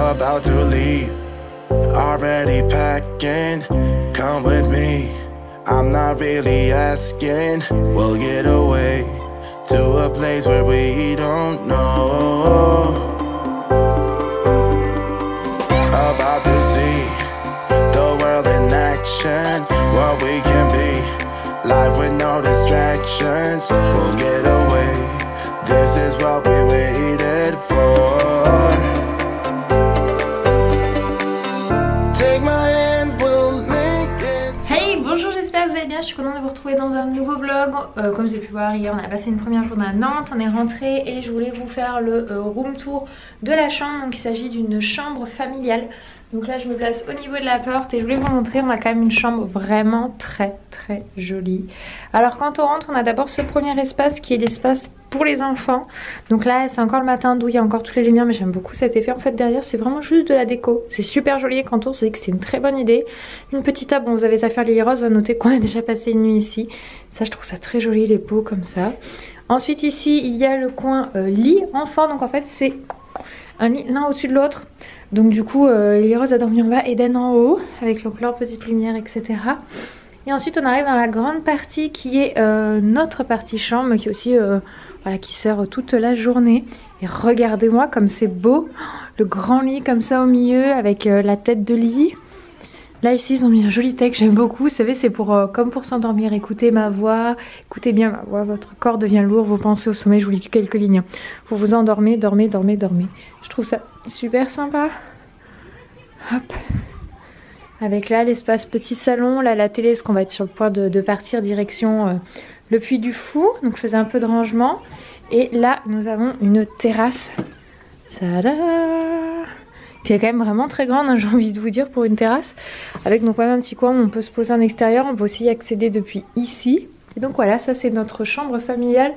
about to leave, already packing, come with me. I'm not really asking, we'll get away to a place where we don't know. About to see the world in action, what we can be, life with no distractions, we'll get away, this is what we waited for. Take my hand, we'll make it. Hey, bonjour, j'espère que vous allez bien, je suis contente de vous retrouver dans un nouveau vlog. Comme vous avez pu voir hier, on a passé une première journée à Nantes, on est rentré et je voulais vous faire le room tour de la chambre. Donc il s'agit d'une chambre familiale. Donc là je me place au niveau de la porte et je voulais vous montrer, on a quand même une chambre vraiment très jolie. Alors quand on rentre, on a d'abord ce premier espace qui est l'espace pour les enfants. Donc là c'est encore le matin, d'où il y a encore toutes les lumières, mais j'aime beaucoup cet effet. En fait derrière c'est vraiment juste de la déco, c'est super joli. Et quand on se dit que c'est une très bonne idée, une petite table, bon vous avez à faire Lily Rose, à noter qu'on a déjà passé une nuit ici. Ça je trouve ça très joli, les pots comme ça. Ensuite ici il y a le coin lit enfant, donc en fait c'est un lit l'un au-dessus de l'autre. Donc du coup Lily Rose a dormi en bas, Eden en haut, avec leur petite lumière, etc. Et ensuite on arrive dans la grande partie qui est notre partie chambre, qui est aussi voilà, qui sert toute la journée. Et regardez-moi comme c'est beau, le grand lit comme ça au milieu avec la tête de lit. Là ici ils ont mis un joli texte, j'aime beaucoup. Vous savez c'est pour comme pour s'endormir, écoutez ma voix, écoutez bien ma voix, votre corps devient lourd, vos pensées au sommeil. Je vous lis quelques lignes. Vous vous endormez, dormez. Je trouve ça super sympa. Hop. Avec là l'espace petit salon, là la télé, parce qu'on va être sur le point de partir direction le Puy du Fou. Donc je faisais un peu de rangement. Et là nous avons une terrasse. Tada! Qui est quand même vraiment très grande, hein, j'ai envie de vous dire, pour une terrasse. Avec donc même un petit coin où on peut se poser en extérieur. On peut aussi y accéder depuis ici. Et donc voilà, ça c'est notre chambre familiale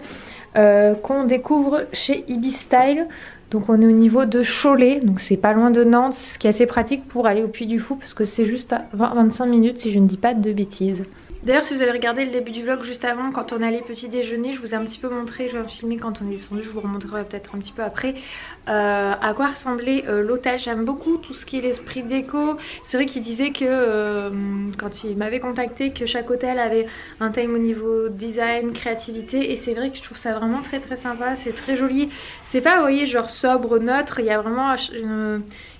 qu'on découvre chez Ibis-Style. Donc on est au niveau de Cholet, donc c'est pas loin de Nantes, ce qui est assez pratique pour aller au Puy du Fou parce que c'est juste à 20-25 minutes si je ne dis pas de bêtises. D'ailleurs si vous avez regardé le début du vlog juste avant, quand on allait petit déjeuner, je vous ai un petit peu montré, je vais filmer quand on est descendu, je vous remontrerai peut-être un petit peu après à quoi ressemblait l'hôtel. J'aime beaucoup tout ce qui est l'esprit déco. C'est vrai qu'il disait que quand il m'avait contacté que chaque hôtel avait un thème au niveau design, créativité, et c'est vrai que je trouve ça vraiment très sympa, c'est très joli. C'est pas, vous voyez, genre sobre, neutre, il y a vraiment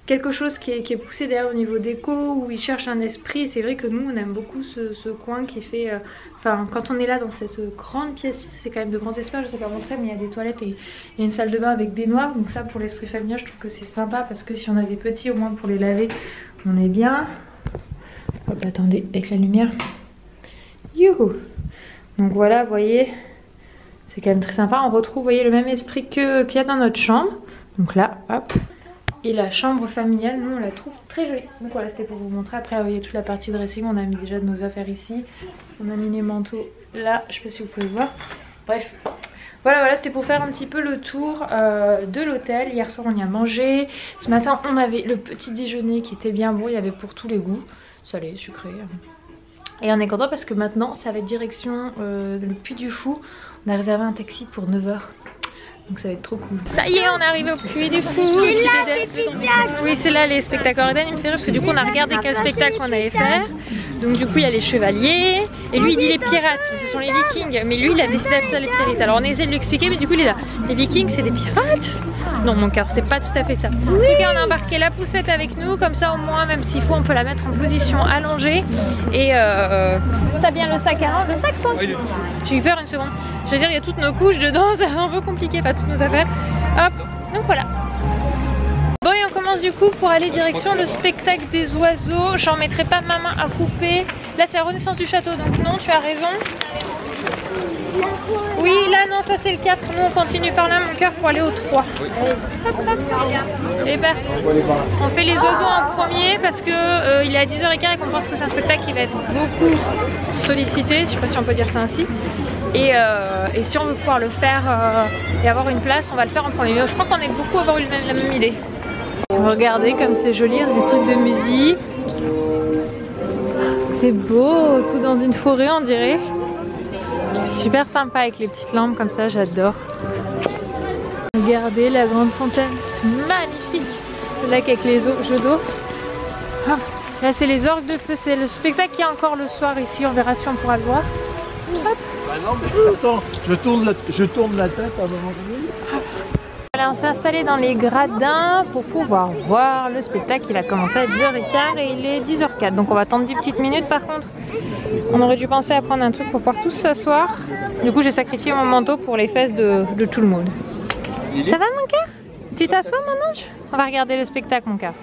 quelque chose qui est poussé derrière au niveau déco, où ils cherchent un esprit. Et c'est vrai que nous on aime beaucoup ce coin qui fait enfin quand on est là dans cette grande pièce, c'est quand même de grands espaces, je sais pas montrer, mais il y a des toilettes et il y a une salle de bain avec baignoire. Donc ça pour l'esprit familial je trouve que c'est sympa, parce que si on a des petits, au moins pour les laver on est bien. Hop, attendez, avec la lumière. Youhou. Donc voilà, vous voyez, c'est quand même très sympa. On retrouve, vous voyez, le même esprit qu'il y a dans notre chambre. Donc là, hop. Et la chambre familiale, nous on la trouve très jolie. Donc voilà, c'était pour vous montrer. Après, vous voyez toute la partie dressing, on a mis déjà de nos affaires ici. On a mis les manteaux là, je sais pas si vous pouvez voir. Bref, voilà, c'était pour faire un petit peu le tour de l'hôtel. Hier soir on y a mangé. Ce matin on avait le petit déjeuner qui était bien bon, il y avait pour tous les goûts. Salé, sucré. Et on est content parce que maintenant ça va être direction le Puy du Fou. On a réservé un taxi pour 9 h. Donc ça va être trop cool. Ça y est, on est arrivé au Puy du Fou. Oui, c'est là les spectacles. Eden il me fait rire parce que du coup on a regardé quel spectacle on allait faire. Donc du coup il y a les chevaliers. Et lui il dit les pirates, mais ce sont les vikings. Mais lui il a décidé d'appeler ça les pirates. Alors on essaie de lui expliquer, mais du coup il est là. Les vikings c'est des pirates? Non mon cœur, c'est pas tout à fait ça. En tout cas on a embarqué la poussette avec nous. Comme ça au moins, même s'il faut, on peut la mettre en position allongée. Et t'as bien le sac à main? Le sac toi? J'ai eu peur une seconde. Je veux dire il y a toutes nos couches dedans, c'est un peu compliqué. Toutes nos affaires. Hop, donc voilà. Bon, et on commence du coup pour aller direction le spectacle des oiseaux. J'en mettrai pas ma main à couper. Là c'est la renaissance du château, donc non, tu as raison. Oui, là non, ça c'est le 4. Nous on continue par là mon cœur pour aller au 3. Hop, hop. Et ben, on fait les oiseaux en premier parce que il est à 10h15 et qu'on pense que c'est un spectacle qui va être beaucoup sollicité. Je sais pas si on peut dire ça ainsi. Et si on veut pouvoir le faire et avoir une place, on va le faire en premier. Mais je crois qu'on est beaucoup à avoir eu la même idée. Regardez comme c'est joli, des trucs de musique. C'est beau, tout dans une forêt on dirait. C'est super sympa avec les petites lampes comme ça, j'adore. Regardez la grande fontaine, c'est magnifique. le lac avec les jeux d'eau. Hop. Là c'est les orgues de feu, c'est le spectacle qu'il y a encore le soir ici, on verra si on pourra le voir. Hop. Bah non mais attends, je tourne la tête avant de... Voilà, on s'est installé dans les gradins pour pouvoir voir le spectacle. Il a commencé à 10h15 et il est 10h04. Donc on va attendre 10 petites minutes. Par contre, on aurait dû penser à prendre un truc pour pouvoir tous s'asseoir. Du coup, j'ai sacrifié mon manteau pour les fesses de tout le monde. Ça va mon cœur? Tu t'assois mon ange? On va regarder le spectacle mon cœur.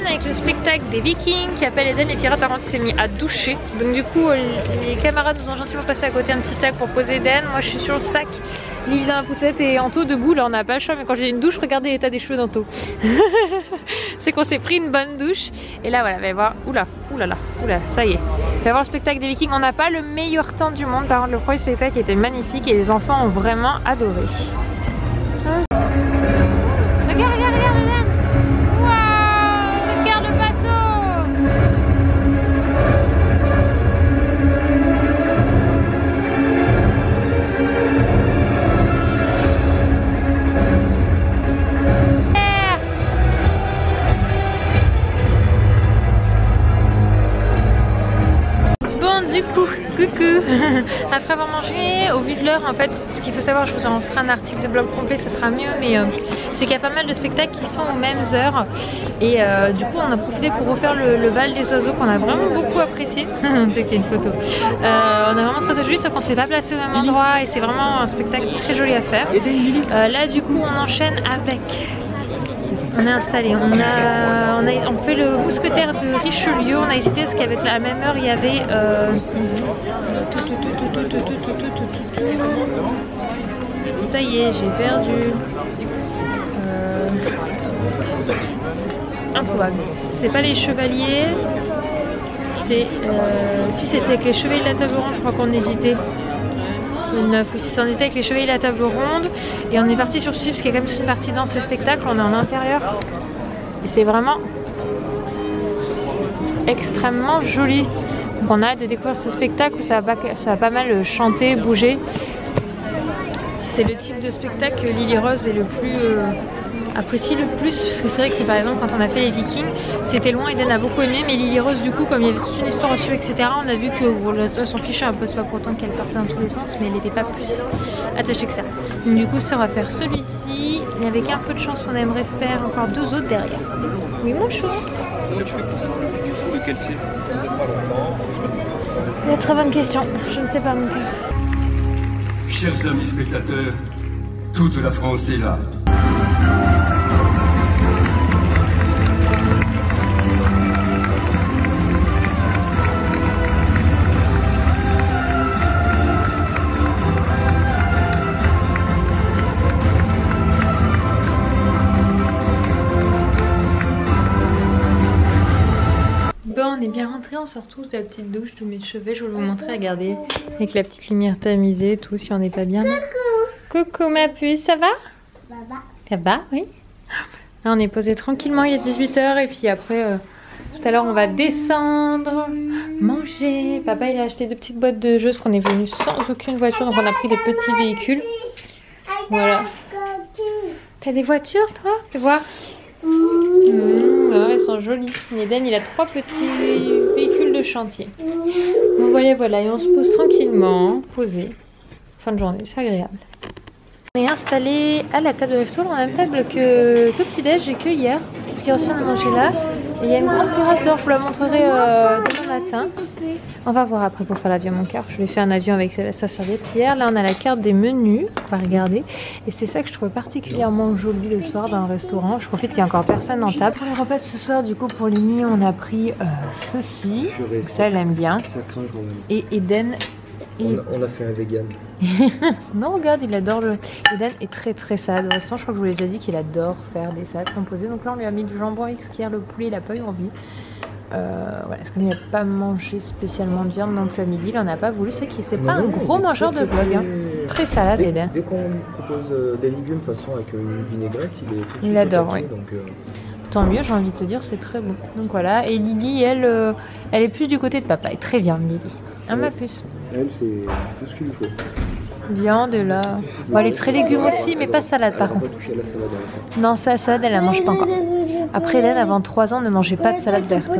Avec le spectacle des Vikings qui appelle Eden les pirates. Par contre il s'est mis à doucher, donc du coup les camarades nous ont gentiment passé à côté un petit sac pour poser Eden. Moi je suis sur le sac, Lille dans la poussette et Anto debout. Là on n'a pas le choix, mais quand j'ai une douche, regardez l'état des cheveux d'Anto. C'est qu'on s'est pris une bonne douche et là voilà, va y voir, oula, ça y est, il va y avoir le spectacle des Vikings. On n'a pas le meilleur temps du monde, par contre le premier spectacle était magnifique et les enfants ont vraiment adoré. Regarde Eden. Coucou. Après avoir mangé, au vu de l'heure en fait, ce qu'il faut savoir, je vous en ferai un article de blog complet, ça sera mieux, mais c'est qu'il y a pas mal de spectacles qui sont aux mêmes heures et du coup on a profité pour refaire le bal des oiseaux qu'on a vraiment beaucoup apprécié. On t'a fait une photo. On a vraiment trouvé ça joli, sauf qu'on s'est pas placé au même endroit et c'est vraiment un spectacle très joli à faire. Là du coup on enchaîne avec... On est installé, on fait le mousquetaire de Richelieu. On a hésité parce qu'avec la même heure il y avait ça y est, j'ai perdu. Introuvable. C'est pas les chevaliers. C'est si c'était avec les chevaliers de la table ronde, je crois qu'on hésitait. Le 9, oui, c'est ça, on était avec les chevaliers de la table ronde et on est parti sur celui parce qu'il y a quand même toute une partie dans ce spectacle, on est en intérieur et c'est vraiment extrêmement joli. Donc on a hâte de découvrir ce spectacle où ça va pas mal chanter, bouger. C'est le type de spectacle que Lily Rose est le plus apprécie le plus, parce que c'est vrai que par exemple quand on a fait les Vikings c'était loin, Eden a beaucoup aimé, mais Lily Rose du coup comme il y avait toute une histoire à suivre etc, on a vu que bon, elle s'en fichait un peu, c'est pas pour autant qu'elle partait dans tous les sens, mais elle n'était pas plus attachée que ça. Donc du coup ça on va faire celui-ci et avec un peu de chance on aimerait faire encore deux autres derrière. Oui mon chou. Lequel c'est? C'est une très bonne question, je ne sais pas mon cœur. Chers amis spectateurs, toute la France est là. Bon, on est bien rentré, on sort tous de la petite douche, tous mes cheveux, je vais vous montrer, regardez, avec la petite lumière tamisée, tout, si on n'est pas bien. Coucou. Coucou ma puce, ça va? Baba. Ça va, oui. Là on est posé tranquillement, il est 18 h et puis après, tout à l'heure on va descendre, manger. Papa il a acheté 2 petites boîtes de jeux, parce qu'on est venu sans aucune voiture, donc on a pris des petits véhicules. Voilà. T'as des voitures toi? Fais voir. Alors, elles sont jolies. Eden il a 3 petits véhicules de chantier. Donc voilà, et on se pose tranquillement, posé. Fin de journée, c'est agréable. On est installé à la table de resto, la même table que petit-déj et que hier. Parce qu'hier aussi on a mangé là. Et il y a une grande terrasse dehors, je vous la montrerai demain matin. On va voir après pour faire l'avion à mon cœur. Je lui ai fait un avion avec sa serviette hier. Là on a la carte des menus, on va regarder. Et c'est ça que je trouvais particulièrement joli le soir dans le restaurant. Je profite qu'il n'y a encore personne en table. Pour les repas de ce soir, du coup pour Lini, on a pris ceci. Donc ça elle aime bien. Ça craint quand même. Et Eden. On a fait un vegan. Non, regarde, il adore le... Eden est très salade au restaurant. Je crois que je vous l'ai déjà dit qu'il adore faire des salades composées. Donc là, on lui a mis du jambon avec skier, le poulet, il n'a pas eu envie. Voilà, parce qu'il n'a pas mangé spécialement de viande non plus à midi. Il n'en a pas voulu. C'est qu'il n'est pas un gros mangeur de vlog. Hein. Très salade, Eden. Dès qu'on propose des légumes de façon avec une vinaigrette, il est tout de suite. Il adore, oui. Donc, tant mieux, j'ai envie de te dire, c'est très bon. Donc voilà, et Lily, elle est plus du côté de papa. Elle est très bien, Lily. Hein, ma puce. Elle, c'est tout ce qu'il lui faut. Viande, là. Bon, elle est très légumes aussi, mais pas salade par contre. Elle n'a pas touché à la salade. Non, ça, la salade, elle la mange pas encore. Après, elle, avant 3 ans, ne mangeait pas de salade verte.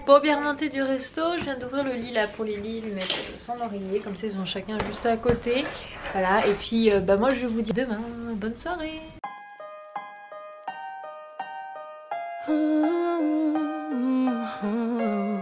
Bon, bien remonté du resto, je viens d'ouvrir le lit là pour Lily, lui mettre son oreiller, comme ça ils ont chacun juste à côté. Voilà, et puis moi je vous dis demain, bonne soirée. Oh, oh, oh.